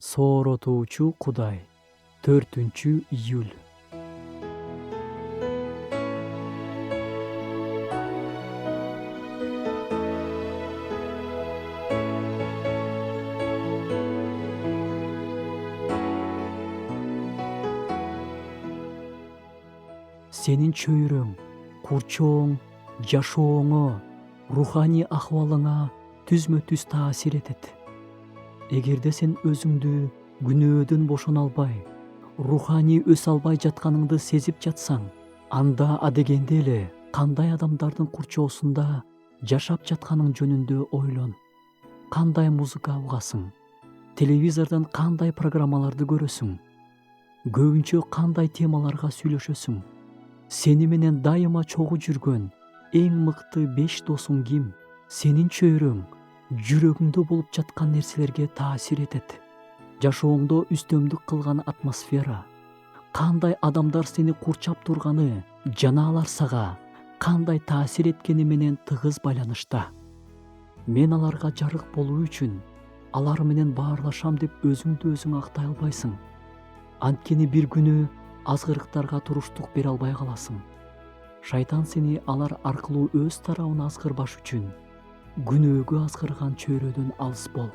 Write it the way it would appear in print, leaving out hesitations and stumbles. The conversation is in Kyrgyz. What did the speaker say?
Сооротуучу Кудай. 4-июль. Сенин чөйрөң, курчооң, жашооңо, руханий акыбалыңа түзмө-түз таасир этет. Эгерде сен өзүңдү күнөөдөн бошоно албай, руханий өсө албай жатканыңды сезип жатсаң, анда адегенде эле кандай адамдардын курчоосунда жашап жатканың жөнүндө ойлон. Кандай музыка угасың? Телевизордон кандай программаларды көрөсүң? Көбүнчө кандай темаларга сүйлөшөсүң? Сени менен дайыма чогуу жүргөн эң мыкты 5 досуң ким? Сенин чөйрөң жүрөгүңдө болуп жаткан нерселерге таасир этет. Жашооңдо үстөмдүк кылган атмосфера, кандай адамдар сени курчап турганы жана алар сага кандай таасир эткени менен тыгыз байланышта. Мен аларга жарык болуу үчүн алар менен баарлашам деп өзүңдү өзүң актай албайсың. Анткени бир күнү азгырыктарга туруштук бере албай каласың. Шайтан сени алар аркылуу өз тарабына азгырбаш үчүн күнөөгө азгырган чөйрөдөн алыс бол.